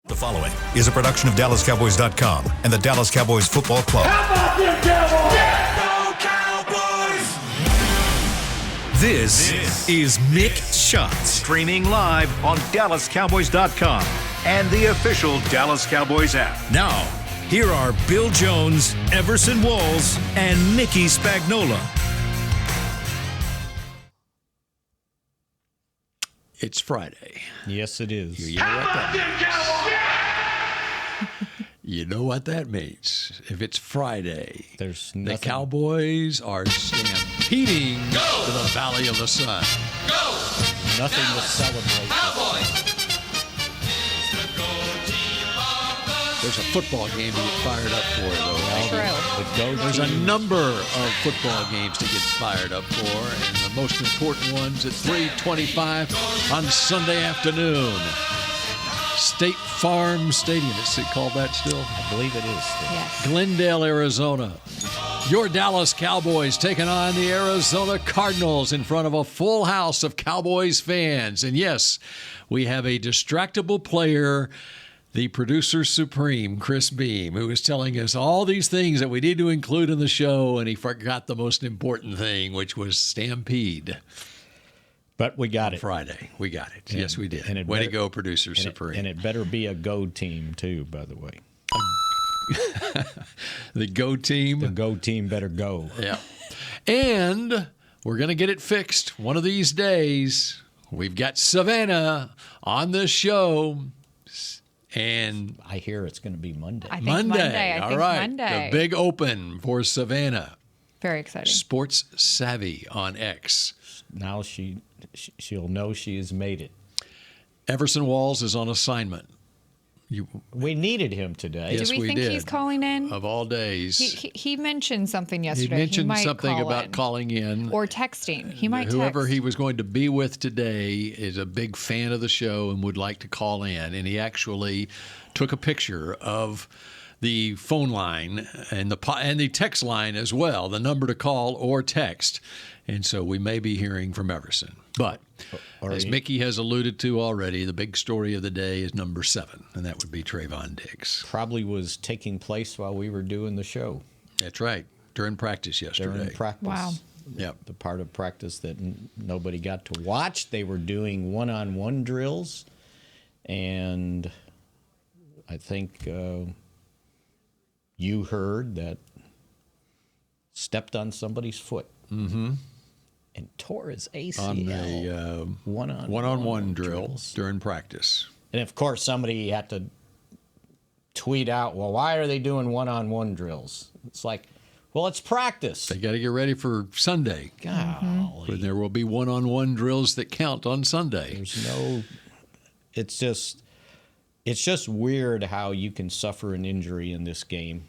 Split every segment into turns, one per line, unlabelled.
The following is a production of DallasCowboys.com and the Dallas Cowboys Football Club.
How about them Cowboys?
Yeah, go Cowboys! This is Mick Shots.
Streaming live on DallasCowboys.com and the official Dallas Cowboys app.
Now, here are Bill Jones, Everson Walls, and Mickey Spagnola.
It's Friday.
Yes, it is.
You know what that means. If it's Friday,
There's
the
nothing.
Cowboys are stampeding to the Valley of the Sun.
Nothing to celebrate.
There's a football game to get fired up for, though. There's a number of football games to get fired up for, and the most important ones at 3:25 on Sunday afternoon. State Farm Stadium. Is it called that still?
I believe it is.
Yes.
Glendale, Arizona. Your Dallas Cowboys taking on the Arizona Cardinals in front of a full house of Cowboys fans. And yes, we have a distractible player, the producer supreme, Chris Beam, who is telling us all these things that we need to include in the show, and he forgot the most important thing, which was Stampede.
But we got it.
Friday. We got it. Yes, we did.
And
Way to go, producer supreme.
And it better be a go team, too, by the way.
The go team.
The go team better go.
Yeah. And we're going to get it fixed one of these days. We've got Savannah on the show. And
I hear it's going to be Monday.
I think Monday.
All right.
Monday.
The big open for Savannah.
Very exciting.
Sports Savvy on X.
Now she'll know she has made it.
Everson Walls is on assignment.
We needed him today.
Yes,
Do we think
did.
he's calling in?
Of all days.
He mentioned something
He
yesterday.
mentioned
might
something
call
about
in.
calling in.
Or texting. He might
Whoever
text.
he was going to be with today is a big fan of the show and would like to call in. And he actually took a picture of the phone line and the text line as well, the number to call or text. And so we may be hearing from Everson. But as Mickey has alluded to already, the big story of the day is number 7, and that would be Trevon Diggs.
Probably was taking place while we were doing the show.
That's right. During practice yesterday.
During practice.
Wow.
Yep.
The part of practice that nobody got to watch. They were doing one-on-one drills. And I think you heard that stepped on somebody's foot.
Mm-hmm.
And tore his ACL
On the one-on-one drills during practice.
And, of course, somebody had to tweet out, well, why are they doing one-on-one drills? It's like, well, it's practice.
They got to get ready for Sunday.
Golly.
But there will be one-on-one drills that count on Sunday.
There's no – it's just weird how you can suffer an injury in this game.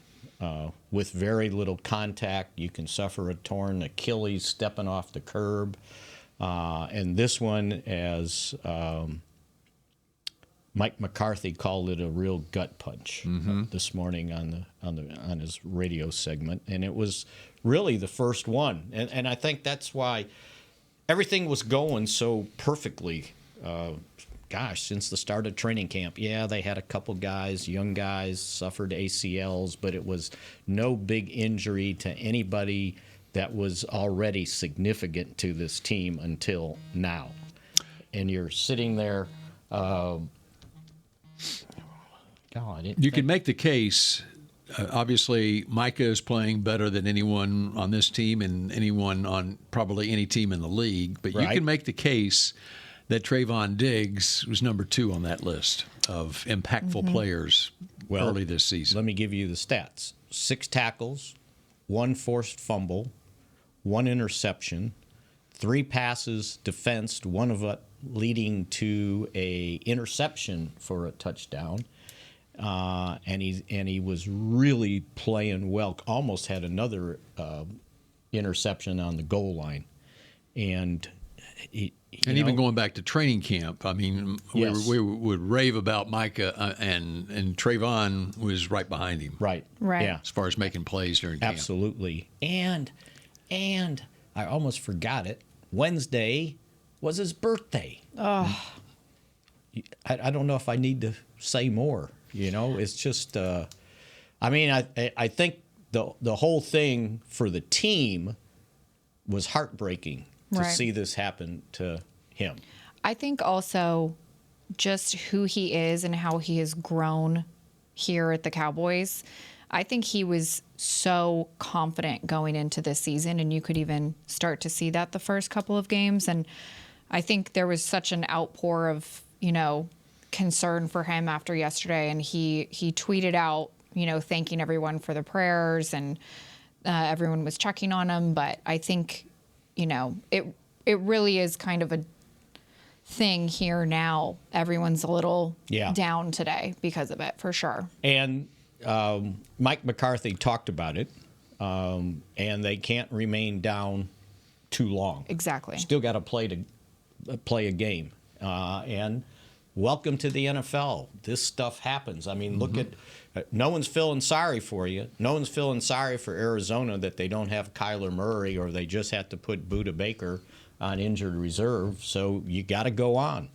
With very little contact, you can suffer a torn Achilles stepping off the curb. And this one, as Mike McCarthy called it, a real gut punch this morning on his radio segment. And it was really the first one. And I think that's why everything was going so perfectly. Since the start of training camp, they had a couple guys, young guys, suffered ACLs, but it was no big injury to anybody that was already significant to this team until now. And you're sitting there,
You can make the case. Obviously, Micah is playing better than anyone on this team and anyone on probably any team in the league. But you can make the case that Trevon Diggs was number 2 on that list of impactful players early this season.
Let me give you the stats. 6 tackles, 1 forced fumble, 1 interception, 3 passes defensed, one of it leading to a interception for a touchdown. And he was really playing well. Almost had another interception on the goal line. And
even going back to training camp, I mean,
Yes.
we would rave about Micah, and Trevon was right behind him.
Right. Yeah.
As far as making plays during camp.
Absolutely. And I almost forgot it. Wednesday was his birthday.
Oh.
I don't know if I need to say more. It's just. I think the whole thing for the team was heartbreaking to
Right.
see this happen to him.
I think also just who he is and how he has grown here at the Cowboys. I think he was so confident going into this season, and you could even start to see that the first couple of games. And I think there was such an outpour of, concern for him after yesterday. And he tweeted out, thanking everyone for the prayers, and everyone was checking on him. But I think, it really is kind of a thing here now. Everyone's a little down today because of it, for sure.
And Mike McCarthy talked about it, and they can't remain down too long.
Exactly.
Still got to play a game. And welcome to the NFL. This stuff happens. I mean, look at no one's feeling sorry for you. No one's feeling sorry for Arizona that they don't have Kyler Murray, or they just have to put Budda Baker on injured reserve. So you got to go on.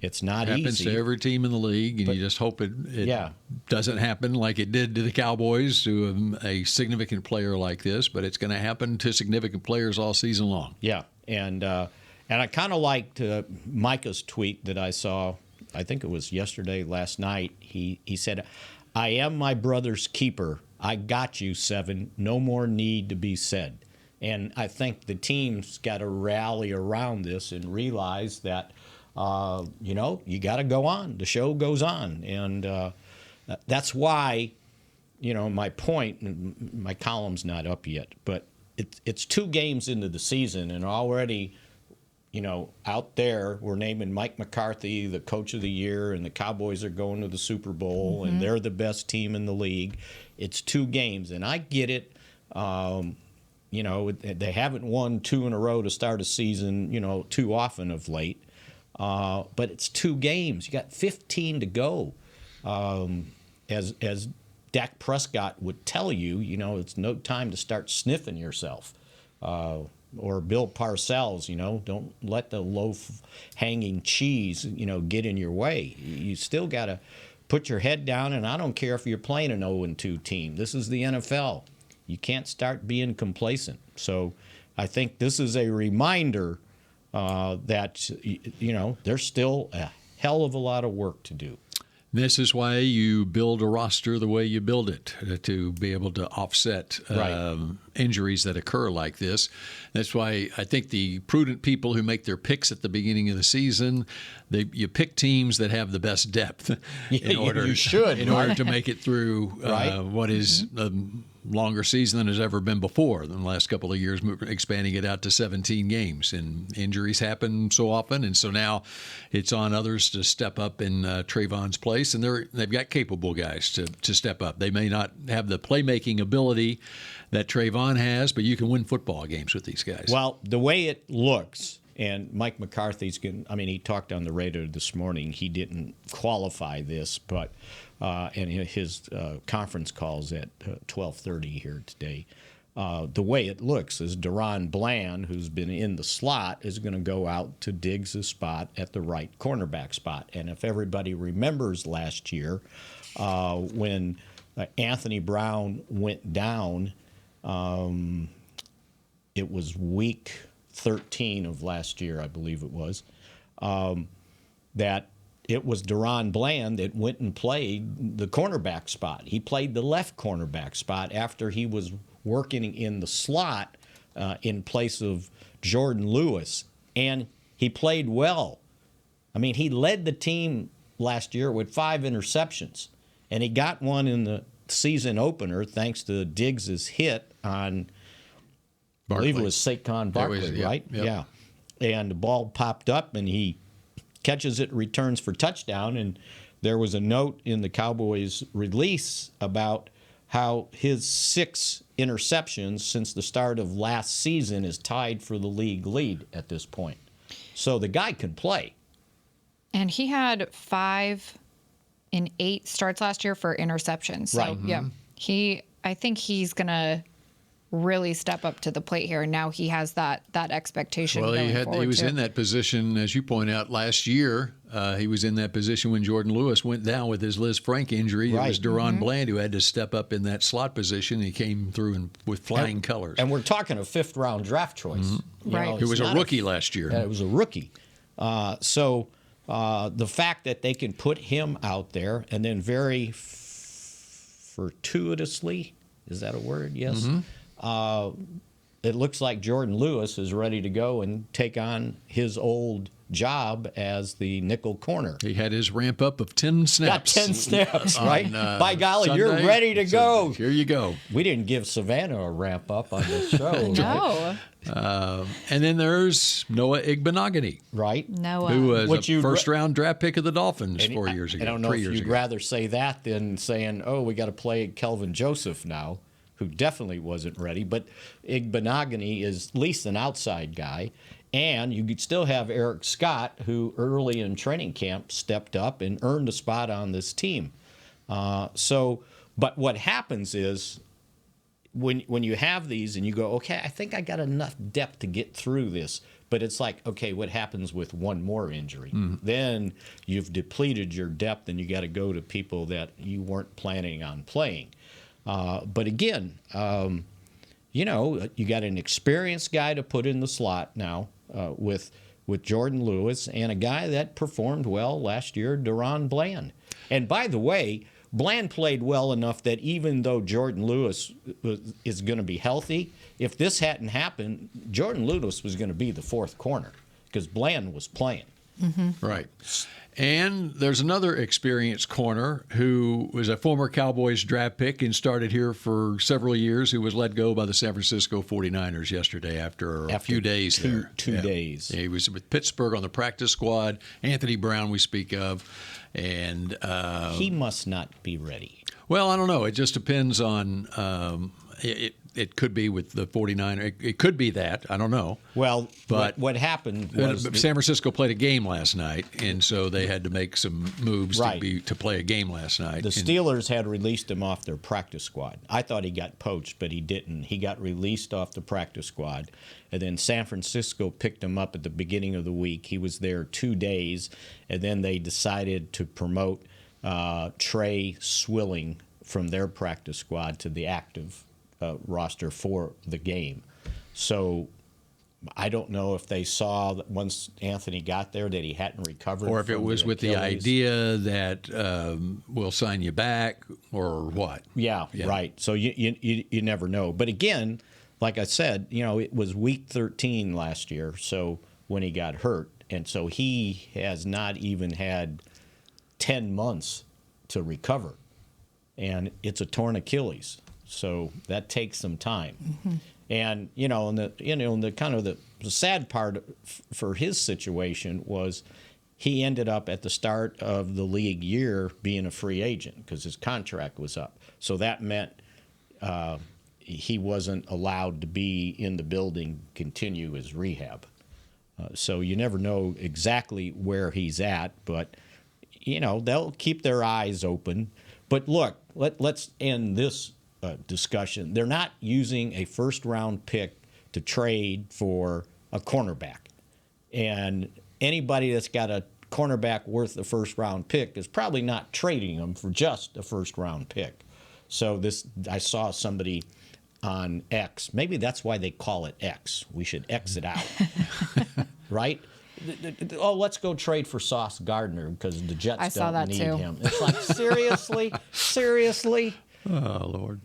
It's not easy.
Happens to every team in the league, and you just hope it doesn't happen like it did to the Cowboys, to a significant player like this. But it's going to happen to significant players all season long.
Yeah, and I kind of liked Micah's tweet that I saw. I think it was last night. He said, "I am my brother's keeper. I got you, 7. No more need to be said." And I think the team's got to rally around this and realize that, you got to go on. The show goes on. And that's why, my point, my column's not up yet, but it's 2 games into the season, and already, out there, we're naming Mike McCarthy the coach of the year, and the Cowboys are going to the Super Bowl, and they're the best team in the league. It's 2 games, and I get it. They haven't won 2 in a row to start a season, too often of late. But it's 2 games. You got 15 to go. As Dak Prescott would tell you, it's no time to start sniffing yourself. Or Bill Parcells, don't let the low-hanging cheese, get in your way. You still got to put your head down, and I don't care if you're playing an 0-2 team. This is the NFL. You can't start being complacent. So I think this is a reminder that, there's still a hell of a lot of work to do.
This is why you build a roster the way you build it, to be able to offset injuries that occur like this. That's why I think the prudent people who make their picks at the beginning of the season, you pick teams that have the best depth in order to make it through what is a longer season than has ever been before. In the last couple of years, expanding it out to 17 games, and injuries happen so often, and so now it's on others to step up in Trevon's place, and they've got capable guys to step up. They may not have the playmaking ability that Trevon has, but you can win football games with these guys.
Well, the way it looks, and Mike McCarthy's he talked on the radio this morning. He didn't qualify this, but and his conference calls at 12:30 here today. The way it looks is Deron Bland, who's been in the slot, is going to go out to Diggs' spot at the right cornerback spot. And if everybody remembers last year, when Anthony Brown went down, it was week 13 of last year, I believe it was, that it was Deron Bland that went and played the cornerback spot. He played the left cornerback spot after he was working in the slot in place of Jordan Lewis, and he played well. He led the team last year with 5 interceptions, and he got one in the season opener thanks to Diggs' hit on, I believe it was Saquon Barkley, right?
Yep.
Yeah. And the ball popped up, and he catches it, returns for touchdown. And there was a note in the Cowboys release about how his 6 interceptions since the start of last season is tied for the league lead at this point. So the guy can play.
And he had 5 in 8 starts last year for interceptions. So, yeah, I think he's going to really step up to the plate here, and now he has that expectation.
Well, he was in that position, as you point out, last year He was in that position when Jordan Lewis went down with his Liz Frank injury. It was Deron Bland who had to step up in that slot position. He came through with flying colors.
And we're talking a 5th-round draft choice.
Right.
He was a rookie last year.
It was a rookie. So the fact that they can put him out there and then very fortuitously, is that a word? Yes. It looks like Jordan Lewis is ready to go and take on his old job as the nickel corner.
He had his ramp up of 10 snaps.
Got 10 snaps, right? By golly,
Sunday.
you're ready to go.
Here you go.
We didn't give Savannah a ramp up on the show.
No.
And then there's Noah Igbenogany,
Right?
Noah.
who was
What
a
you-
first-round draft pick of the Dolphins 4 years ago.
I don't know
3
if
years
you'd
ago.
rather say that than saying, oh, we got to play Kelvin Joseph now, who definitely wasn't ready. But Igbenogany is at least an outside guy. And you could still have Eric Scott, who early in training camp stepped up and earned a spot on this team. But what happens is when you have these and you go, okay, I think I got enough depth to get through this. But it's like, okay, what happens with one more injury? Then you've depleted your depth and you got to go to people that you weren't planning on playing. But again, you got an experienced guy to put in the slot now with Jordan Lewis and a guy that performed well last year, Deron Bland. And by the way, Bland played well enough that even though Jordan Lewis is going to be healthy, if this hadn't happened, Jordan Lewis was going to be the 4th corner because Bland was playing.
Right. And there's another experienced corner who was a former Cowboys draft pick and started here for several years, who was let go by the San Francisco 49ers yesterday after a few days there.
Two days.
He was with Pittsburgh on the practice squad. Anthony Brown we speak of. And
He must not be ready.
well, I don't know. It just depends on it could be with the 49ers. It could be that. I don't know.
Well,
But-
what happened was
San Francisco played a game last night, and so they had to make some moves
Right.
to play a game last night.
the
And-
Steelers had released him off their practice squad. I thought he got poached, but he didn't. He got released off the practice squad, and then San Francisco picked him up at the beginning of the week. He was there 2 days, and then they decided to promote Trey Swilling from their practice squad to the active roster for the game. So I don't know if they saw that once Anthony got there that he hadn't recovered,
or if it
from
was with the
Achilles.
idea that we'll sign you back, or what.
Yeah, right. So you never know. But again, like I said, it was week 13 last year, so when he got hurt, and so he has not even had 10 months to recover, and it's a torn Achilles, so that takes some time. And the kind of the sad part for his situation was he ended up at the start of the league year being a free agent because his contract was up. So that meant he wasn't allowed to be in the building, continue his rehab. So you never know exactly where he's at, but they'll keep their eyes open. But look, let's end this discussion. They're not using a first-round pick to trade for a cornerback. And anybody that's got a cornerback worth the first-round pick is probably not trading them for just a first-round pick. So I saw somebody on X. Maybe that's why they call it X. We should X it out. Right? Oh, let's go trade for Sauce Gardner because the Jets don't need him. It's like, seriously? Seriously?
Oh, Lord.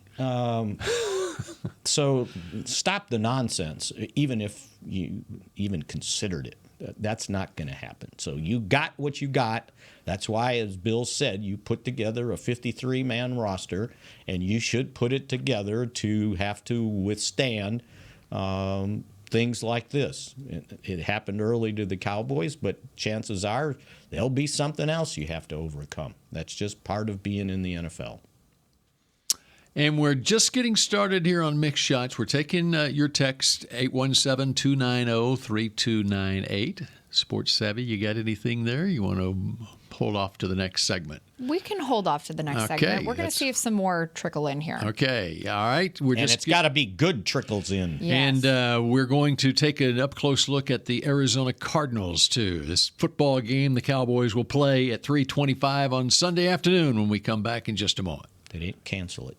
So stop the nonsense, even if you even considered it. That's not going to happen. So you got what you got. That's why, as Bill said, you put together a 53-man roster, and you should put it together to have to withstand things like this. It happened early to the Cowboys, but chances are there'll be something else you have to overcome. That's just part of being in the NFL.
And we're just getting started here on Mixed Shots. We're taking your text, 817-290-3298. Sports Savvy, you got anything there? You want to hold off to the next segment?
We can hold off to the next segment. We're going to see if some more trickle in here.
Okay, all right.
It's got to be good trickles in.
Yes.
And we're going to take an up-close look at the Arizona Cardinals, too. This football game the Cowboys will play at 3:25 on Sunday afternoon when we come back in just a moment.
They didn't cancel it.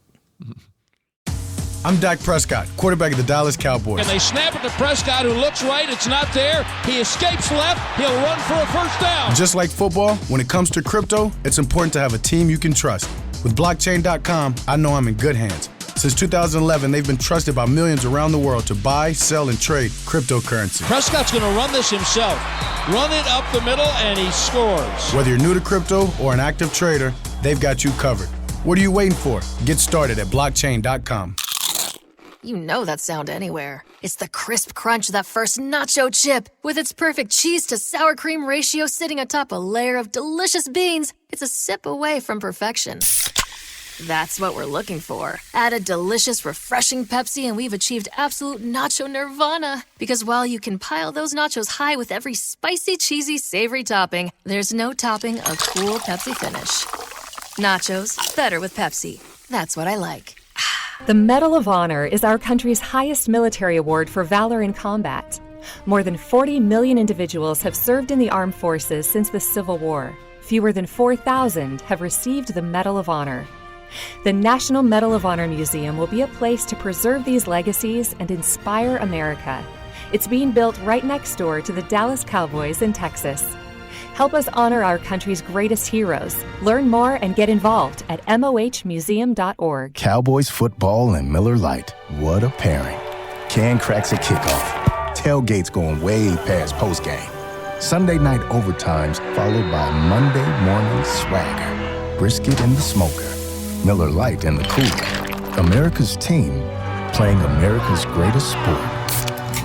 I'm Dak Prescott, quarterback of the Dallas Cowboys.
And they snap it to Prescott, who looks right. It's not there. He escapes left. He'll run for a first down.
Just like football, when it comes to crypto, it's important to have a team you can trust. With blockchain.com, I know I'm in good hands. Since 2011, they've been trusted by millions around the world to buy, sell, and trade cryptocurrency.
Prescott's going to run this himself. Run it up the middle, and he scores.
Whether you're new to crypto or an active trader, they've got you covered. What are you waiting for? Get started at blockchain.com.
You know that sound anywhere. It's the crisp crunch of that first nacho chip. With its perfect cheese to sour cream ratio sitting atop a layer of delicious beans, it's a sip away from perfection. That's what we're looking for. Add a delicious, refreshing Pepsi and we've achieved absolute nacho nirvana. Because while you can pile those nachos high with every spicy, cheesy, savory topping, there's no topping a cool Pepsi finish. Nachos, better with Pepsi. That's what I like.
The Medal of Honor is our country's highest military award for valor in combat. More than 40 million individuals have served in the armed forces since the Civil War. Fewer than 4,000 have received the Medal of Honor. The National Medal of Honor Museum will be a place to preserve these legacies and inspire America. It's being built right next door to the Dallas Cowboys in Texas. Help us honor our country's greatest heroes. Learn more and get involved at mohmuseum.org.
Cowboys football and Miller Lite. What a pairing. Can cracks at kickoff. Tailgates going way past postgame. Sunday night overtimes followed by Monday morning swagger. Brisket in the smoker. Miller Lite in the cooler. America's team playing America's greatest sport.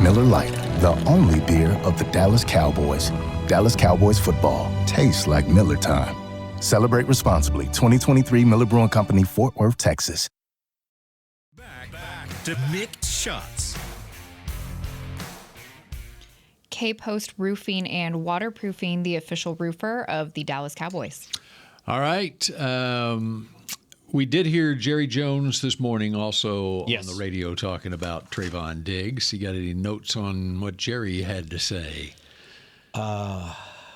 Miller Lite, the only beer of the Dallas Cowboys. Dallas Cowboys football tastes like Miller time. Celebrate responsibly. 2023 Miller Brewing Company, Fort Worth, Texas.
Back to Mixed Shots.
K-Post Roofing and Waterproofing, the official roofer of the Dallas Cowboys.
All right. We did hear Jerry Jones this morning also on the radio talking about Trevon Diggs. You got any notes on what Jerry had to say?
One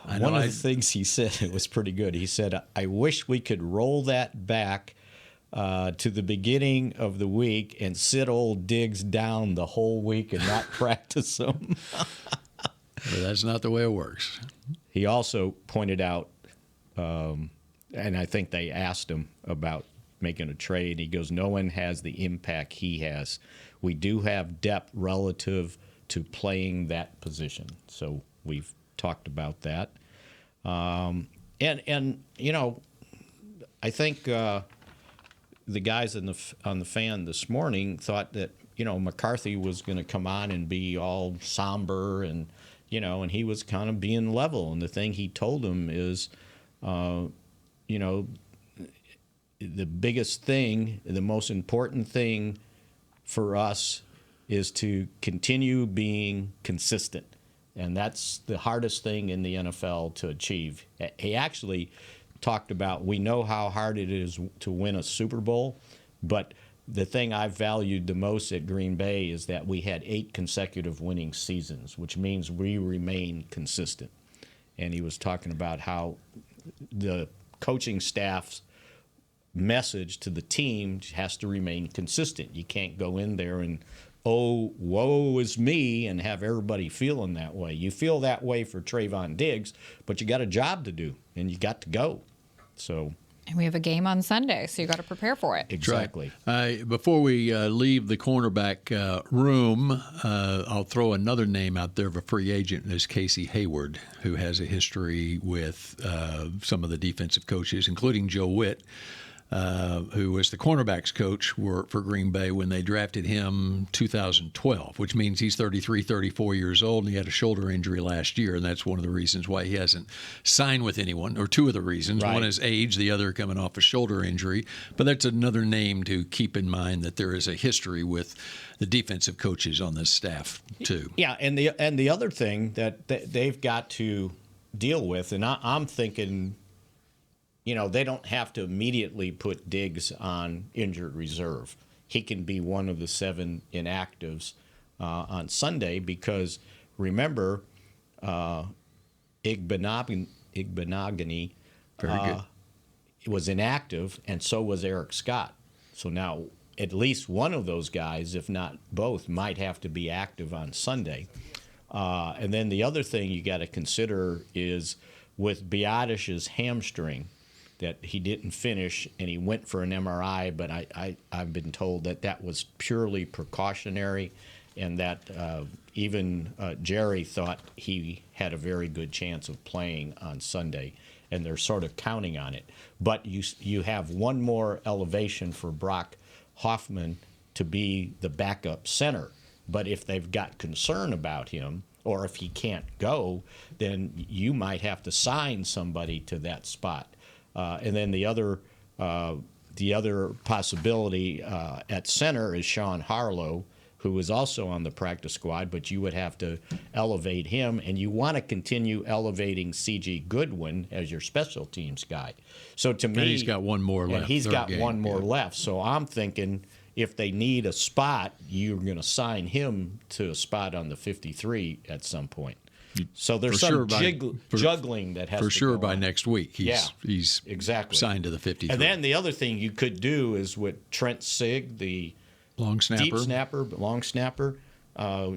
of the things he said, it was pretty good. He said, I wish we could roll that back to the beginning of the week and sit old Diggs down the whole week and not practice him.
But that's not the way it works.
He also pointed out, and I think they asked him about making a trade. He goes, no one has the impact he has. We do have depth relative to playing that position. So we've talked about that. And you know, I think the guys on the fan this morning thought that, you know, McCarthy was going to come on and be all somber and, you know, and he was kind of being level. And the thing he told them is, you know, the biggest thing, the most important thing for us is to continue being consistent. And that's the hardest thing in the NFL to achieve. He actually talked about, we know how hard it is to win a Super Bowl, but the thing I've valued the most at Green Bay is that we had 8 consecutive winning seasons, which means we remain consistent. And he was talking about how the coaching staff's message to the team has to remain consistent. You can't go in there and, oh, woe is me, and have everybody feeling that way. You feel that way for Trevon Diggs, but you got a job to do, and you got to go. So,
and we have a game on Sunday, so you got to prepare for it.
Exactly.
Before we leave the cornerback room, I'll throw another name out there of a free agent, and is Casey Hayward, who has a history with some of the defensive coaches, including Joe Witt. who was the cornerbacks coach for Green Bay when they drafted him 2012, which means he's 33, 34 years old, and he had a shoulder injury last year, and that's one of the reasons why he hasn't signed with anyone, or two of the reasons.
Right.
One is age, the other coming off a shoulder injury. But that's another name to keep in mind, that there is a history with the defensive coaches on this staff, too.
Yeah, and the other thing that they've got to deal with, and I'm thinking, they don't have to immediately put Diggs on injured reserve. He can be one of the 7 inactives on Sunday because, remember, Igbenogany was inactive, and so was Eric Scott. So now at least one of those guys, if not both, might have to be active on Sunday. And then the other thing you got to consider is with Biadish's hamstring, that he didn't finish, and he went for an MRI, but I've been told that was purely precautionary, and that even Jerry thought he had a very good chance of playing on Sunday, and they're sort of counting on it. But you have one more elevation for Brock Hoffman to be the backup center. But if they've got concern about him, or if he can't go, then you might have to sign somebody to that spot. And then the other possibility at center is Sean Harlow, who is also on the practice squad, but you would have to elevate him, and you want to continue elevating C.G. Goodwin as your special teams guy. So to me,
and he's got one more left.
And he's got one more left. So I'm thinking if they need a spot, you're going to sign him to a spot on the 53 at some point. So there's some juggling that has to go on. For sure by next week. He's exactly
signed to the 53.
And then the other thing you could do is with Trent Sigg, the long snapper,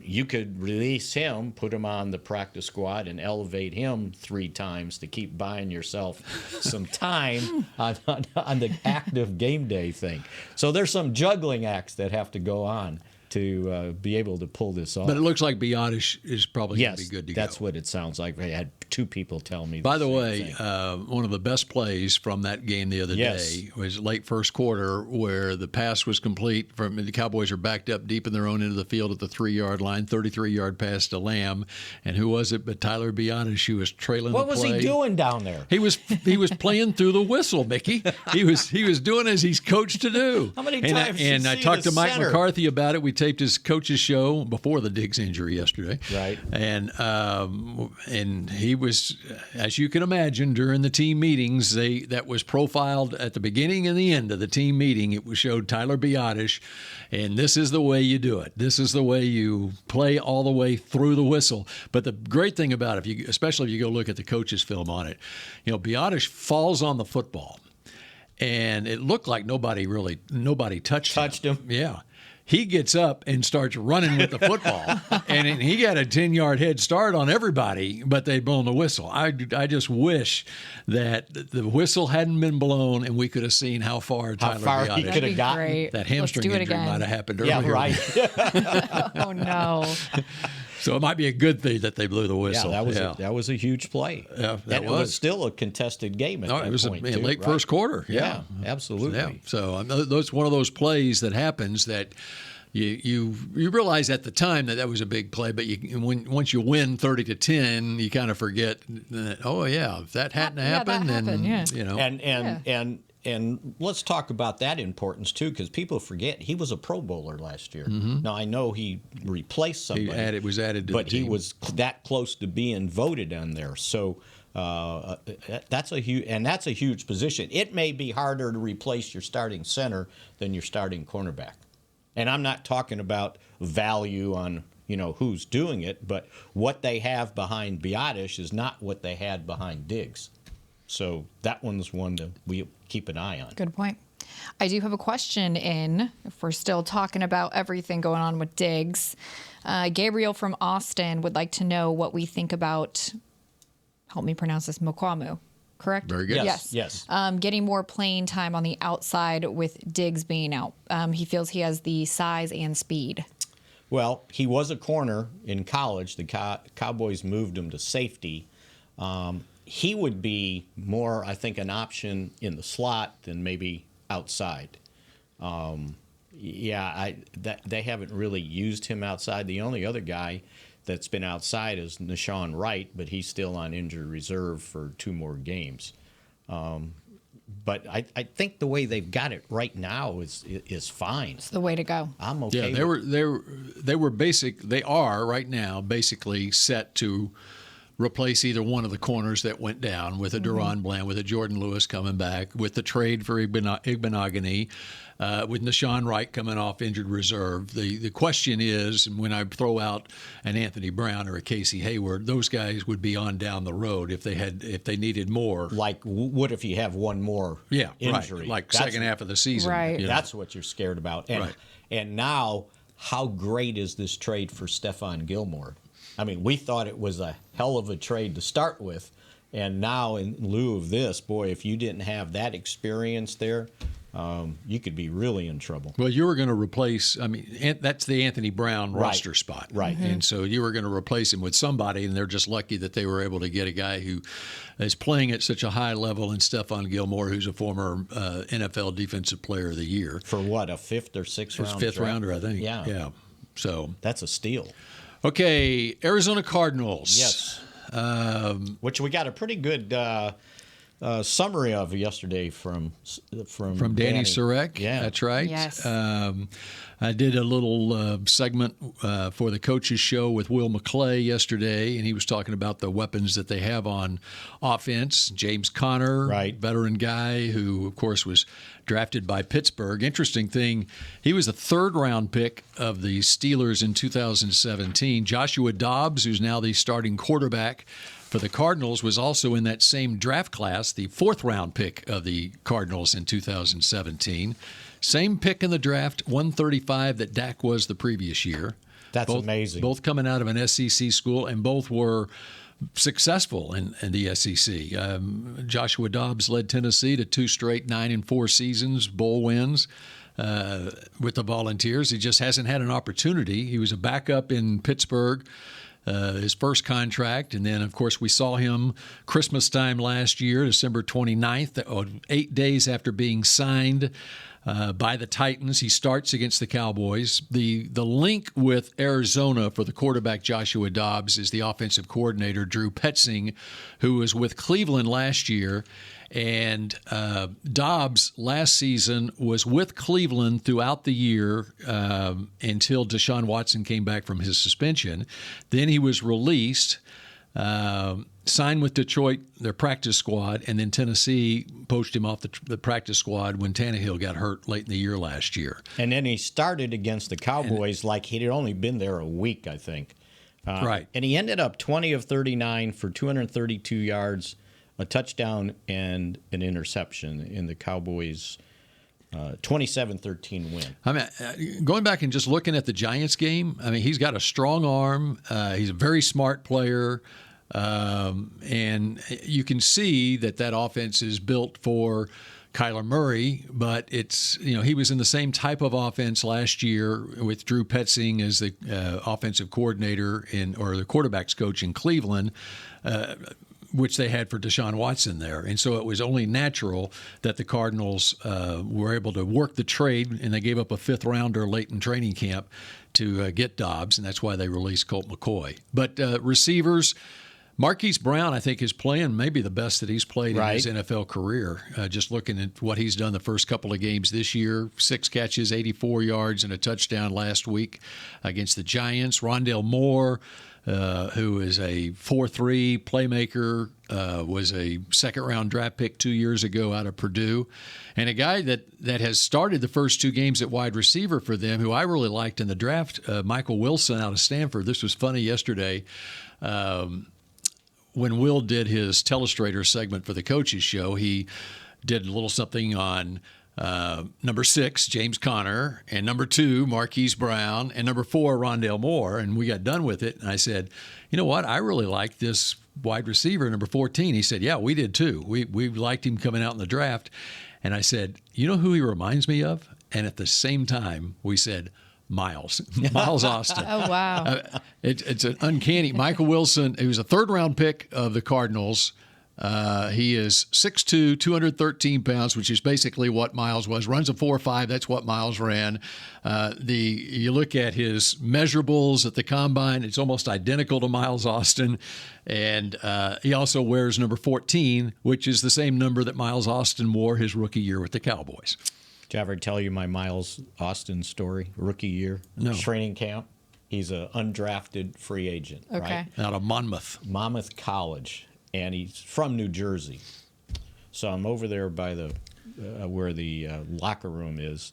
you could release him, put him on the practice squad, and elevate him 3 times to keep buying yourself some time on the active game day thing. So there's some juggling acts that have to go on to be able to pull this off.
But it looks like Biadasz is probably going to be good to go.
That's what it sounds like. I had 2 people tell me.
By the way, one of the best plays from that game the other day was late first quarter, where the pass was complete. The Cowboys are backed up deep in their own end of the field at the 3-yard line, 33-yard pass to Lamb, and who was it but Tyler Biadasz, who was trailing the play.
What was he doing down there?
He was playing through the whistle, Mickey. He was doing as he's coached to do.
How many times?
And I talked to Mike McCarthy about it. We taped his coach's show before the Diggs injury yesterday.
Right.
And he was, as you can imagine, during the team meetings, that was profiled at the beginning and the end of the team meeting. It showed Tyler Biadasz, and this is the way you do it. This is the way you play all the way through the whistle. But the great thing about it, especially if you go look at the coach's film on it, Biadasz falls on the football, and it looked like nobody touched him. Yeah. He gets up and starts running with the football, and he got a 10-yard head start on everybody, but they'd blown the whistle. I just wish that the whistle hadn't been blown, and we could have seen how far Tyler
he could have gotten.
Great.
That hamstring injury might have happened earlier.
Yeah, right.
Oh, no.
So it might be a good thing that they blew the whistle.
Yeah, that was a huge play.
Yeah,
it was still a contested game at that point.
It was late first quarter.
Yeah, absolutely.
Yeah. So that's one of those plays that happens that you realize at the time that was a big play, but once you win 30-10, you kind of forget that, if that hadn't happened, then
And let's talk about that importance, too, because people forget he was a Pro Bowler last year. Mm-hmm. Now, I know he replaced somebody.
He was added to
but
the team.
He was that close to being voted on there. So that's a huge position. It may be harder to replace your starting center than your starting cornerback. And I'm not talking about value on who's doing it, but what they have behind Biadasz is not what they had behind Diggs. So that one's one that we keep an eye on.
Good point. I do have a question if we're still talking about everything going on with Diggs. Gabriel from Austin would like to know what we think about, help me pronounce this, Mokwamu, correct?
Very good.
Yes.
Getting more playing time on the outside with Diggs being out. He feels he has the size and speed.
Well, he was a corner in college. The Cowboys moved him to safety. He would be more, I think, an option in the slot than maybe outside. They haven't really used him outside. The only other guy that's been outside is Nashawn Wright, but he's still on injured reserve for 2 more games. But I think the way they've got it right now is fine.
It's the way to go.
I'm okay.
Yeah, they are right now basically set to replace either one of the corners that went down with a Deron Bland, with a Jordan Lewis coming back, with the trade for Igbenogany, with Nashawn Wright coming off injured reserve. The question is, when I throw out an Anthony Brown or a Casey Hayward, those guys would be on down the road if they needed more.
Like, what if you have one more injury?
Right, like second half of the season.
Right.
That's what you're scared about. And now, how great is this trade for Stephon Gilmore? I mean, we thought it was a hell of a trade to start with, and now in lieu of this, boy, if you didn't have that experience there, you could be really in trouble.
Well, you were going to replace, that's the Anthony Brown roster spot.
Right.
And so you were going to replace him with somebody, and they're just lucky that they were able to get a guy who is playing at such a high level in Stephon Gilmore, who's a former NFL Defensive Player of the Year.
For what, a 5th or 6th round?
Fifth rounder, I think.
Yeah.
So
that's a steal.
Okay, Arizona Cardinals.
Yes. Which we got a pretty good summary of yesterday from
Danny Surek.
Yeah,
that's right.
Yes.
I did a little segment for the coaches show with Will McClay yesterday, and he was talking about the weapons that they have on offense. James Conner, veteran guy who, of course, was drafted by Pittsburgh. Interesting thing, he was a 3rd-round pick of the Steelers in 2017. Joshua Dobbs, who's now the starting quarterback for the Cardinals, was also in that same draft class, the 4th-round pick of the Cardinals in 2017. Same pick in the draft, 135 that Dak was the previous year.
That's amazing.
Both coming out of an SEC school, and both were successful in the SEC. Joshua Dobbs led Tennessee to 2 straight 9-4 seasons, bowl wins with the Volunteers. He just hasn't had an opportunity. He was a backup in Pittsburgh, his first contract, and then, of course, we saw him Christmas time last year, December 29th, 8 days after being signed by the Titans. He starts against the Cowboys. The link with Arizona for the quarterback Joshua Dobbs is the offensive coordinator Drew Petzing, who was with Cleveland last year. And Dobbs last season was with Cleveland throughout the year until Deshaun Watson came back from his suspension. Then he was released, signed with Detroit, their practice squad, and then Tennessee poached him off the practice squad when Tannehill got hurt late in the year last year.
And then he started against the Cowboys like he'd only been there a week, I think.
Right.
And he ended up 20 of 39 for 232 yards, a touchdown, and an interception in the Cowboys' 27-13 win.
I mean, going back and just looking at the Giants game, I mean, he's got a strong arm. He's a very smart player. And you can see that offense is built for Kyler Murray, but he was in the same type of offense last year with Drew Petzing as the offensive coordinator or the quarterback's coach in Cleveland, which they had for Deshaun Watson there. And so it was only natural that the Cardinals were able to work the trade, and they gave up a 5th-rounder late in training camp to get Dobbs, and that's why they released Colt McCoy. But receivers, Marquise Brown, I think, is playing maybe the best that he's played in his NFL career. Just looking at what he's done the first couple of games this year, 6 catches, 84 yards, and a touchdown last week against the Giants. Rondale Moore, who is a 4-3 playmaker, was a 2nd-round draft pick 2 years ago out of Purdue. And a guy that has started the first 2 games at wide receiver for them, who I really liked in the draft, Michael Wilson out of Stanford. This was funny yesterday. When Will did his Telestrator segment for the coaches show, he did a little something on number 6, James Conner, and number 2, Marquise Brown, and number 4, Rondale Moore. And we got done with it. And I said, you know what? I really like this wide receiver, number 14. He said, yeah, we did too. We liked him coming out in the draft. And I said, you know who he reminds me of? And at the same time, we said, Miles Austin.
Oh, wow.
It's an uncanny. Michael Wilson, he was a 3rd-round pick of the Cardinals, He is 6'2", 213 pounds, which is basically what Miles was. Runs a 4.5. That's what Miles ran. You look at his measurables at the combine, it's almost identical to Miles Austin. And he also wears number 14, which is the same number that Miles Austin wore his rookie year with the Cowboys.
Did I ever tell you my Miles Austin story? Rookie year,
No.
Training camp. He's an undrafted free agent,
Okay.
right?
Out of Monmouth
College, and he's from New Jersey. So I'm over there by the where the locker room is,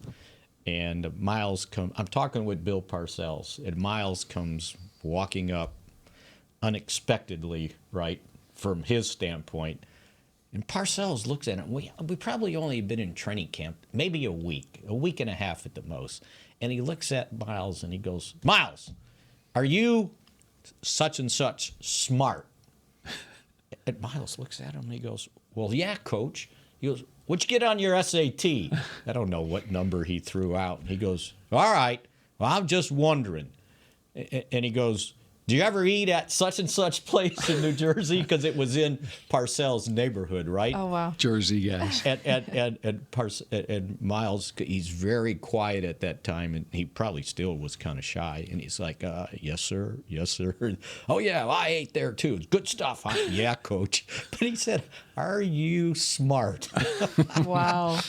and Miles I'm talking with Bill Parcells, and Miles comes walking up unexpectedly, right, from his standpoint. And Parcells looks at him. We probably only been in training camp maybe a week and a half at the most. And he looks at Miles and he goes, "Miles, are you such and such smart?" And Miles looks at him and he goes, "Well, yeah, coach." He goes, "What'd you get on your SAT?" I don't know what number he threw out. And he goes, "All right, well, I'm just wondering." And he goes, "Do you ever eat at such and such place in New Jersey?" Because it was in Parcells' neighborhood, right?
Oh, wow.
Jersey guys.
And Miles, he's very quiet at that time, and he probably still was kind of shy. And he's like, "Yes, sir. Yes, sir." "Oh, yeah, well, I ate there, too. It's good stuff, huh?" "Yeah, coach." But he said, "Are you smart?"
Wow.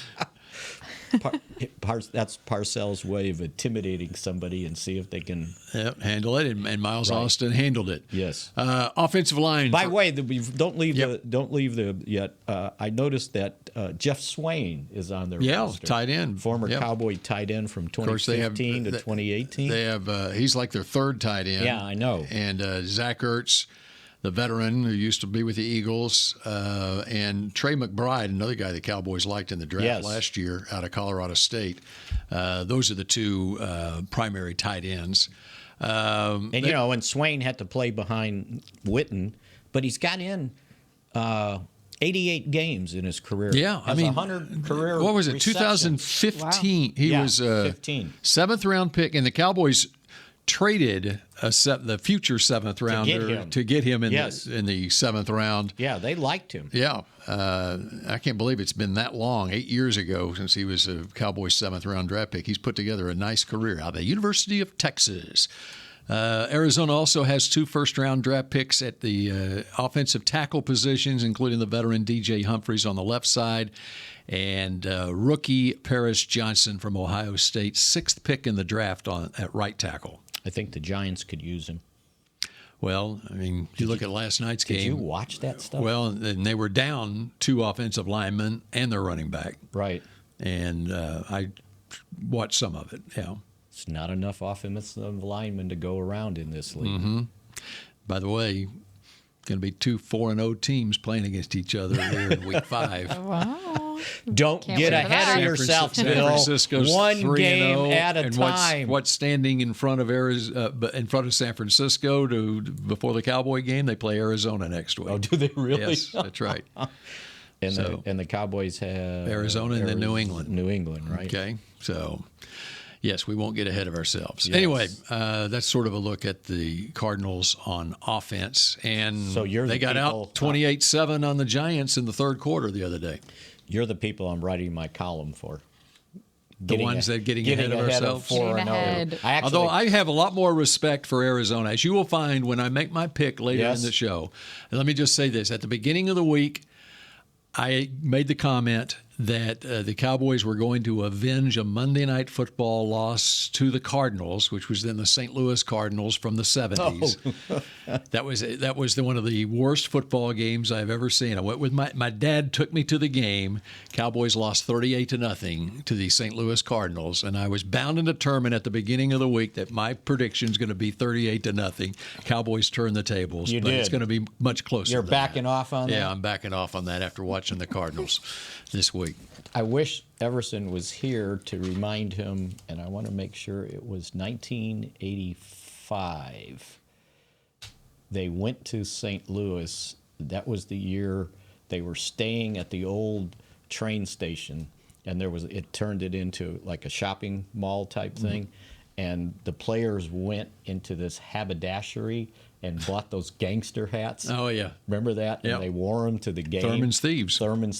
That's Parcells' way of intimidating somebody and see if they can
handle it, and Miles Austin handled it.
Yes.
Offensive line.
By the way, don't leave the yet. I noticed that Jeff Swain is on their roster.
Tight end,
former Cowboy tight end from 2015 to 2018.
They have he's like their third tight end.
Yeah, I know.
And Zach Ertz, the veteran who used to be with the Eagles, and Trey McBride, another guy the Cowboys liked in the draft last year out of Colorado State. Those are the two primary tight ends.
And Swain had to play behind Witten, but he's got in 88 games in his career.
Yeah,
has 100 career.
What was it?
receptions.
2015. Wow. He was a
15.
7th round pick, and the Cowboys traded the future 7th rounder to get him in the 7th round.
Yeah, they liked him.
Yeah, I can't believe it's been that long, 8 years ago since he was a Cowboys 7th round draft pick. He's put together a nice career out of the University of Texas. Arizona also has 2 first-round draft picks at the offensive tackle positions, including the veteran DJ Humphries on the left side and rookie Paris Johnson from Ohio State, 6th pick in the draft at right tackle.
I think the Giants could use him.
Well, I mean, you look at last night's game.
Did you watch that stuff?
Well, and they were down 2 offensive linemen and their running back.
Right.
And I watched some of it, yeah.
It's not enough offensive linemen to go around in this league.
Mm-hmm. By the way, going to be 2 4-0 teams playing against each other here in Week 5.
Wow.
Don't get ahead of yourself, Bill.
San Francisco's
one game at a
and
time.
What's standing in front of in front of San Francisco before the Cowboy game? They play Arizona next week.
Oh, do they really?
Yes, that's right.
And the Cowboys have
Arizona and then New England.
New England, right?
Okay, so. Yes, we won't get ahead of ourselves.
Yes.
Anyway, that's sort of a look at the Cardinals on offense. And
so
they got out 28-7 on the Giants in the third quarter the other day.
You're the people I'm writing my column for.
The ones that getting ahead of ourselves?
Although
I have a lot more respect for Arizona, as you will find when I make my pick later in the show. And let me just say this. At the beginning of the week, I made the comment that the Cowboys were going to avenge a Monday Night Football loss to the Cardinals, which was then the St. Louis Cardinals from the 70s. Oh. That was one of the worst football games I've ever seen. I went with my dad took me to the game. Cowboys lost 38-0 to the St. Louis Cardinals, and I was bound and determined at the beginning of the week that my prediction is going to be 38-0. Cowboys turn the tables, but it's going to be much closer.
You're backing off on that?
Yeah, I'm backing off on that after watching the Cardinals this week.
I wish Everson was here to remind him, and I want to make sure it was 1985. They went to St. Louis. That was the year they were staying at the old train station, and it turned it into like a shopping mall type thing. and the players went into this haberdashery and bought those gangster hats.
Oh, yeah.
Remember that?
Yep.
And they wore them to the game.
Thurman's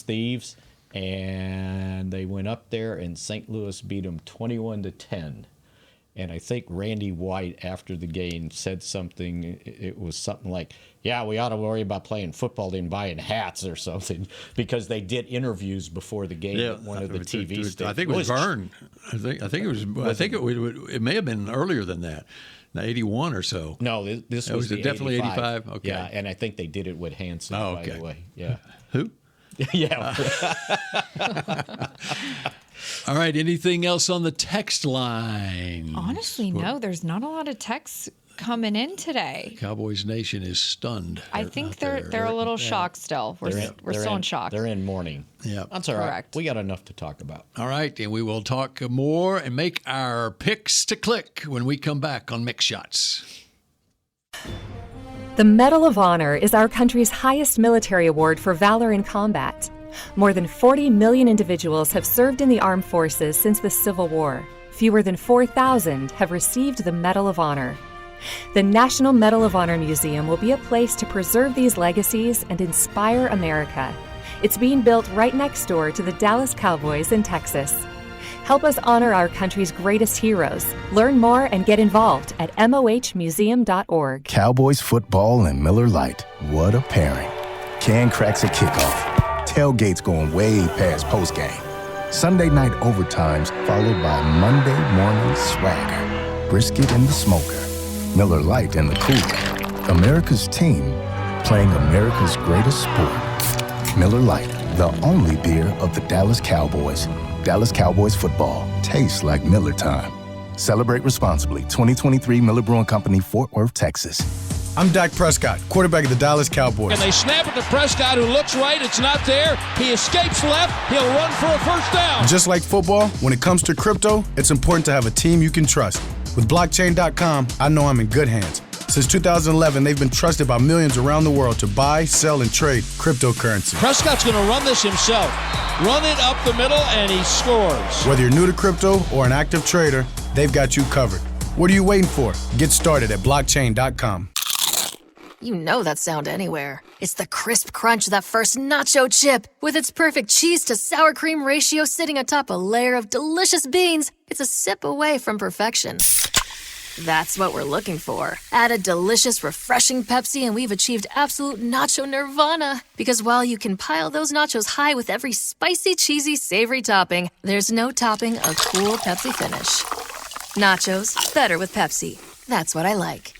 Thieves.
And they went up there, and St. Louis beat them 21-10. And I think Randy White, after the game, said something. It was something like, yeah, we ought to worry about playing football than buying hats or something, because they did interviews before the game at one of the TV stations.
I think it was Vern. I think it was. I think it may have been earlier than that, 81 or so.
No, this was
definitely 85. Okay.
Yeah, and I think they did it with Hanson, by the way. Yeah.
Who?
Yeah.
All right. Anything else on the text line?
Honestly, no. There's not a lot of texts coming in today.
Cowboys Nation is stunned.
I think they're a little shocked still. We're still in shock.
They're in mourning.
Yeah.
That's all right.
Correct.
We got enough to talk about.
All right. And we will talk more and make our picks to click when we come back on Mix Shots.
The Medal of Honor is our country's highest military award for valor in combat. More than 40 million individuals have served in the armed forces since the Civil War. Fewer than 4,000 have received the Medal of Honor. The National Medal of Honor Museum will be a place to preserve these legacies and inspire America. It's being built right next door to the Dallas Cowboys in Texas. Help us honor our country's greatest heroes. Learn more and get involved at mohmuseum.org.
Cowboys football and Miller Lite. What a pairing. Can cracks at kickoff. Tailgates going way past postgame. Sunday night overtimes followed by Monday morning swagger. Brisket in the smoker. Miller Lite in the cooler. America's team playing America's greatest sport. Miller Lite, the only beer of the Dallas Cowboys. Dallas Cowboys football tastes like Miller time. Celebrate responsibly. 2023 Miller Brewing Company, Fort Worth, Texas.
I'm Dak Prescott, quarterback of the Dallas Cowboys.
And they snap it to Prescott, who looks right. It's not there. He escapes left. He'll run for a first down.
Just like football, when it comes to crypto, it's important to have a team you can trust. With blockchain.com, I know I'm in good hands. Since 2011, they've been trusted by millions around the world to buy, sell, and trade cryptocurrency.
Prescott's going to run this himself. Run it up the middle, and he scores.
Whether you're new to crypto or an active trader, they've got you covered. What are you waiting for? Get started at blockchain.com.
You know that sound anywhere. It's the crisp crunch of that first nacho chip. With its perfect cheese to sour cream ratio sitting atop a layer of delicious beans, it's a sip away from perfection. That's what we're looking for. Add a delicious, refreshing Pepsi and we've achieved absolute nacho nirvana. Because while you can pile those nachos high with every spicy, cheesy, savory topping, there's no topping a cool Pepsi finish. Nachos, better with Pepsi. That's what I like.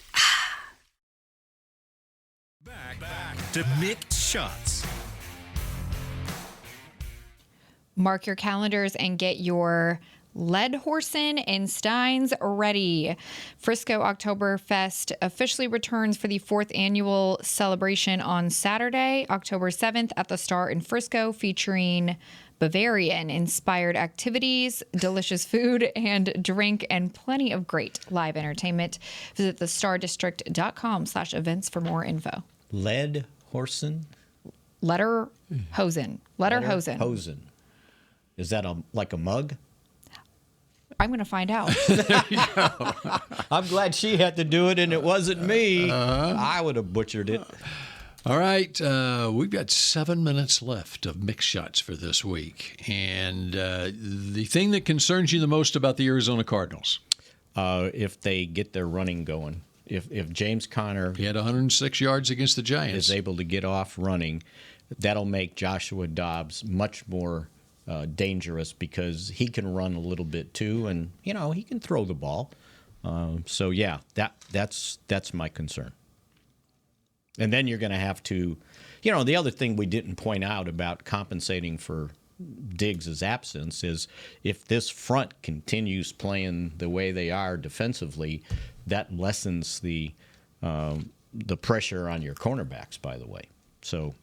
Back to Mixed Shots.
Mark your calendars and get your Ledhorsen and Steins ready. Frisco Oktoberfest officially returns for the 4th annual celebration on Saturday, October 7th at the Star in Frisco, featuring Bavarian-inspired activities, delicious food and drink, and plenty of great live entertainment. Visit thestardistrict.com/events for more info.
Ledhorsen?
Lederhosen.
Lederhosen. Is that like a mug?
I'm going to find out.
I'm glad she had to do it and it wasn't me. I would have butchered it.
All right. We've got 7 minutes left of Mix Shots for this week. And the thing that concerns you the most about the Arizona Cardinals?
If they get their running going. If James Conner,
he had 106 yards against the Giants,
is able to get off running, that'll make Joshua Dobbs much more dangerous because he can run a little bit too, and he can throw the ball. So yeah, that's my concern. And then you're going to have to, the other thing we didn't point out about compensating for Diggs' absence is if this front continues playing the way they are defensively, that lessens the pressure on your cornerbacks, by the way. So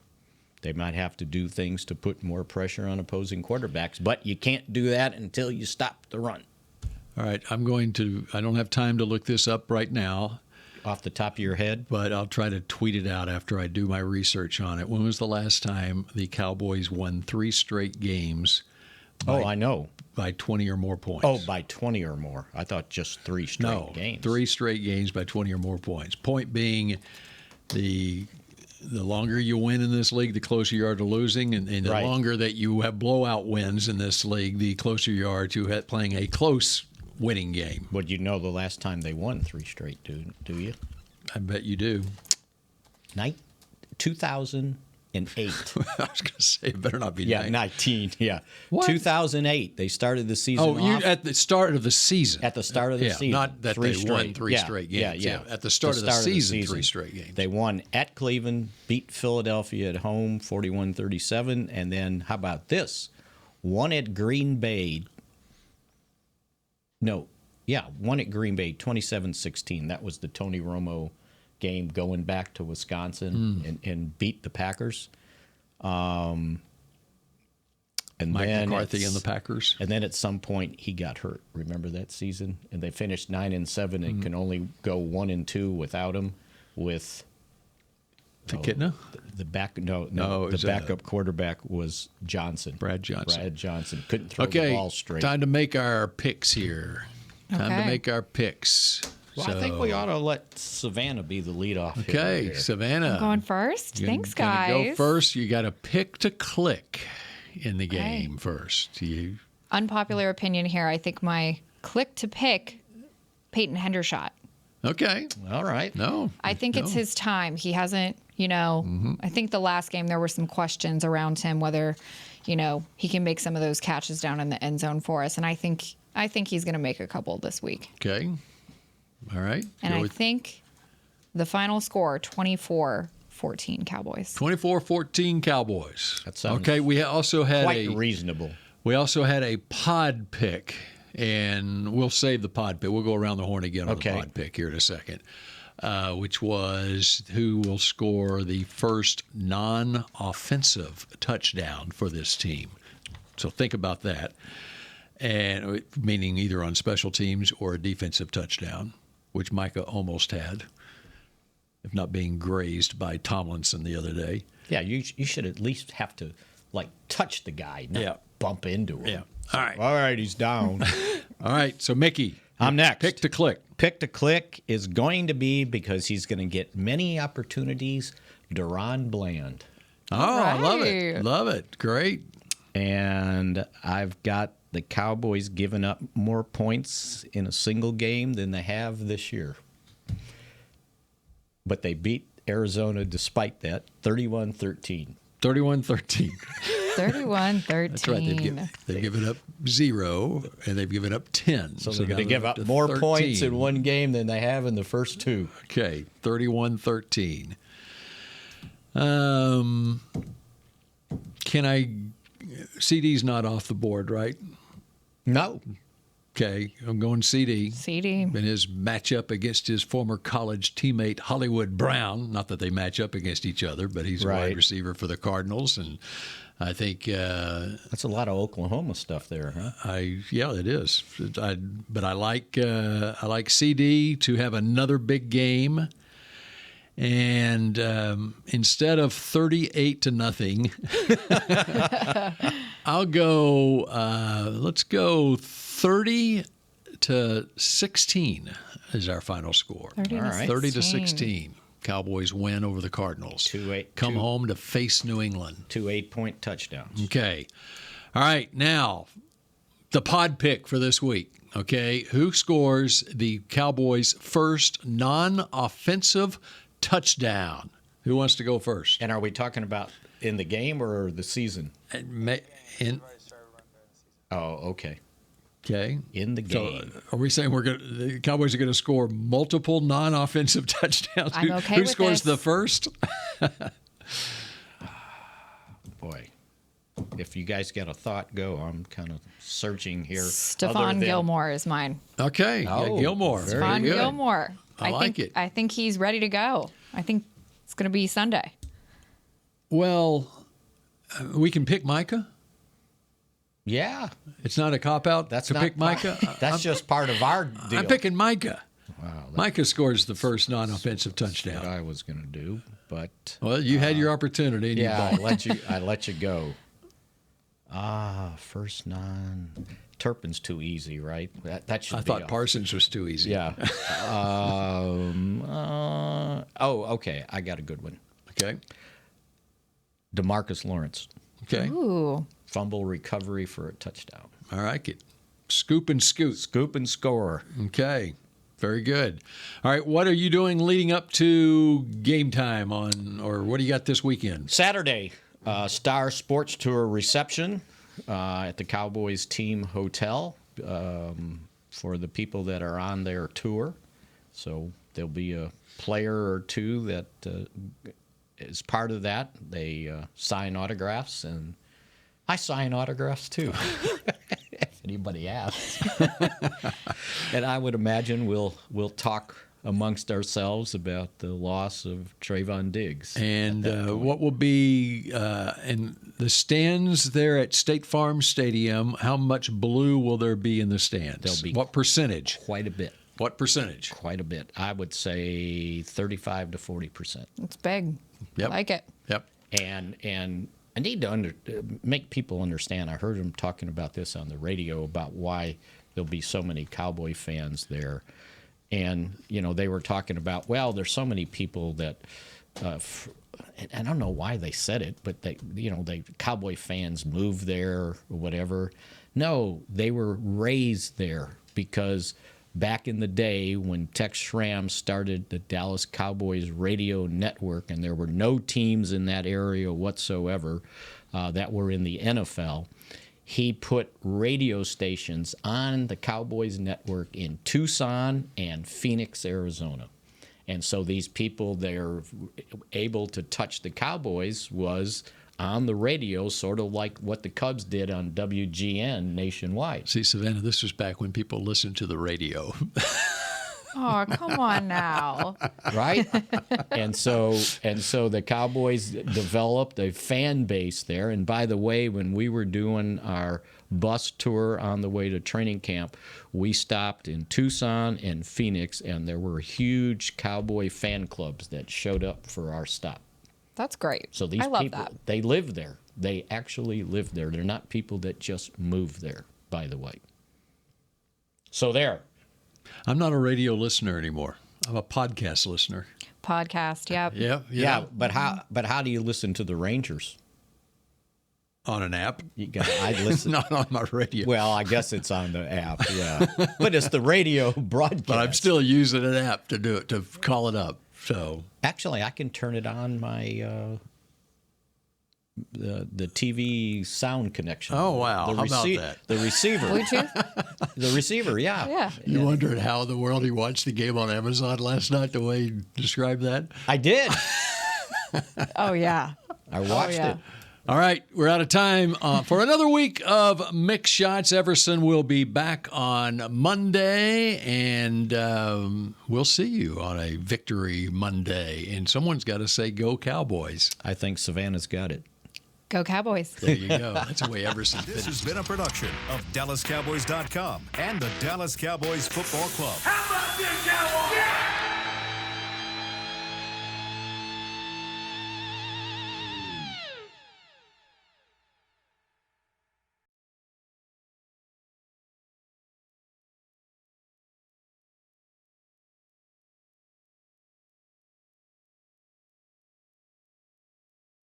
they might have to do things to put more pressure on opposing quarterbacks, but you can't do that until you stop the run.
All right, I don't have time to look this up right now.
Off the top of your head?
But I'll try to tweet it out after I do my research on it. When was the last time the Cowboys won 3 straight games?
I know.
by 20 or more points.
Oh, by 20 or more. I thought just 3 straight games.
3 straight games by 20 or more points. Point being, the longer you win in this league, the closer you are to losing, and the longer that you have blowout wins in this league, the closer you are to playing a close winning game.
Would you know the last time they won 3 straight, do you?
I bet you do.
2008.
I was going to say, it better not be
19. Yeah.
What?
2008. They started the season off.
At the start of the season.
At the start of the season.
Not that they won 3 straight games. Yeah. At the start of the season, 3 straight games.
They won at Cleveland, beat Philadelphia at home 41-37, and then, how about this? Won at Green Bay. Won at Green Bay 27-16. That was the Tony Romo game going back to Wisconsin and beat the Packers. And
Mike
then
McCarthy and the Packers.
And then at some point he got hurt. Remember that season? And they finished 9-7 and can only go 1-2 without him. With
Kidna?
The backup quarterback was Johnson.
Brad Johnson.
Couldn't throw the ball straight.
Time to make our picks here.
Well, I think we ought to let Savannah be the leadoff.
Okay, Savannah.
I'm going first. Thanks, guys.
Go first. You got a pick to click in the game first.
Unpopular opinion here. I think my click to pick, Peyton Hendershot.
Okay.
All right.
I think it's his time. He hasn't, I think the last game there were some questions around him whether, he can make some of those catches down in the end zone for us. And I think he's going to make a couple this week.
Okay. All right.
And I think the final score, 24-14 Cowboys.
24-14 Cowboys.
That sounds
okay. We also had
quite reasonable.
We also had a pod pick, and we'll save the pod pick. We'll go around the horn again on the pod pick here in a second, which was who will score the first non-offensive touchdown for this team. So think about that, and meaning either on special teams or a defensive touchdown, which Micah almost had, if not being grazed by Tomlinson the other day.
Yeah, you should at least have to, touch the guy, not bump into him.
Yeah. All right.
All right, he's down.
All right, so Mickey.
I'm next.
Pick to click.
Pick to click is going to be, because he's going to get many opportunities, Deron Bland.
Oh, I love it. Love it. Great.
And I've got the Cowboys giving up more points in a single game than they have this year. But they beat Arizona despite that, 31-13.
31-13.
31-13.
That's right. They've given up 0, and they've given up 10.
So they're going to give up more
13
points in one game than they have in the first 2.
Okay, 31-13. CD's not off the board, right?
No.
Okay, I'm going CD.
CD.
In his matchup against his former college teammate, Hollywood Brown. Not that they match up against each other, but he's a wide receiver for the Cardinals. And I think...
that's a lot of Oklahoma stuff there, huh?
Yeah, it is. But I like CD to have another big game. And instead of 38-0, I'll go. Let's go 30-16 is our final score. 30-16. Cowboys win over the Cardinals. Come home to face New England.
2 8-point touchdowns.
Okay. All right. Now, the pod pick for this week. Okay. Who scores the Cowboys' first non-offensive touchdown? Who wants to go first?
And are we talking about in the game or the season? Okay.
Okay.
In the game.
So are we saying the Cowboys are going to score multiple non-offensive touchdowns?
I'm okay
Who
with
scores
this.
the first?
Boy. If you guys got a thought, go. I'm kind of searching here.
Stephon Gilmore is mine.
Okay. Gilmore.
Stephon Gilmore.
I like it.
I think he's ready to go. I think it's going to be Sunday.
Well, we can pick Micah.
Yeah.
It's not a cop-out to pick Micah?
That's just part of our deal.
I'm picking Micah.
Wow,
Micah scores the first non-offensive touchdown.
What I was going to do, but...
Well, you had your opportunity. And
I let you go. First 9. Turpin's too easy, right? That should
I
be
thought
off.
Parsons was too easy.
Yeah. Okay. I got a good one.
Okay.
DeMarcus Lawrence.
Okay.
Ooh.
Fumble recovery for a touchdown.
I like it. Scoop and scoot.
Scoop and score.
Okay. Very good. All right. What are you doing leading up to game time or what do you got this weekend?
Saturday, Star Sports Tour reception at the Cowboys team hotel for the people that are on their tour. So there'll be a player or two that is part of that. They sign autographs, and I sign autographs too. If anybody asks. And I would imagine we'll talk amongst ourselves about the loss of Trevon Diggs.
And what will be in the stands there at State Farm Stadium? How much blue will there be in the stands?
There'll be
what percentage?
Quite a bit.
What percentage?
Quite a bit. I would say 35 to 40%.
It's big.
Yep.
I like it.
Yep.
And I need to make people understand. I heard them talking about this on the radio about why there'll be so many Cowboy fans there. And, they were talking about, well, there's so many people that, and I don't know why they said it, but they Cowboy fans move there or whatever. No, they were raised there because back in the day when Tex Schramm started the Dallas Cowboys radio network, and there were no teams in that area whatsoever that were in the NFL, he put radio stations on the Cowboys network in Tucson and Phoenix, Arizona. And so these people, they're able to touch the Cowboys was on the radio, sort of like what the Cubs did on WGN nationwide.
See, Savannah, this was back when people listened to the radio.
Oh, come on now.
Right? And so the Cowboys developed a fan base there. And by the way, when we were doing our bus tour on the way to training camp, we stopped in Tucson and Phoenix, and there were huge Cowboy fan clubs that showed up for our stop.
That's great.
So these
I love
people,
that.
they live there. They actually live there. They're not people that just move there, by the way. So there.
I'm not a radio listener anymore. I'm a podcast listener.
Podcast, yep.
Yeah, but how do you listen to the Rangers?
On an app?
I listen.
Not on my radio.
Well, I guess it's on the app, yeah. But it's the radio broadcast.
But I'm still using an app to do it, to call it up. So
actually, I can turn it on my the TV sound connection.
Oh, wow. How about that?
The receiver.
Bluetooth?
The receiver, yeah.
Yeah.
You wondered how in the world he watched the game on Amazon last night, the way you described that?
I did.
Oh, yeah.
I watched it.
All right, we're out of time for another week of Mick Shots. Everson will be back on Monday, and we'll see you on a Victory Monday. And someone's got to say, go Cowboys.
I think Savannah's got it.
Go Cowboys.
There you go. That's the way Everson
This
finished.
has been a production of DallasCowboys.com and the Dallas Cowboys Football Club.
How about this, Cowboys? Yeah!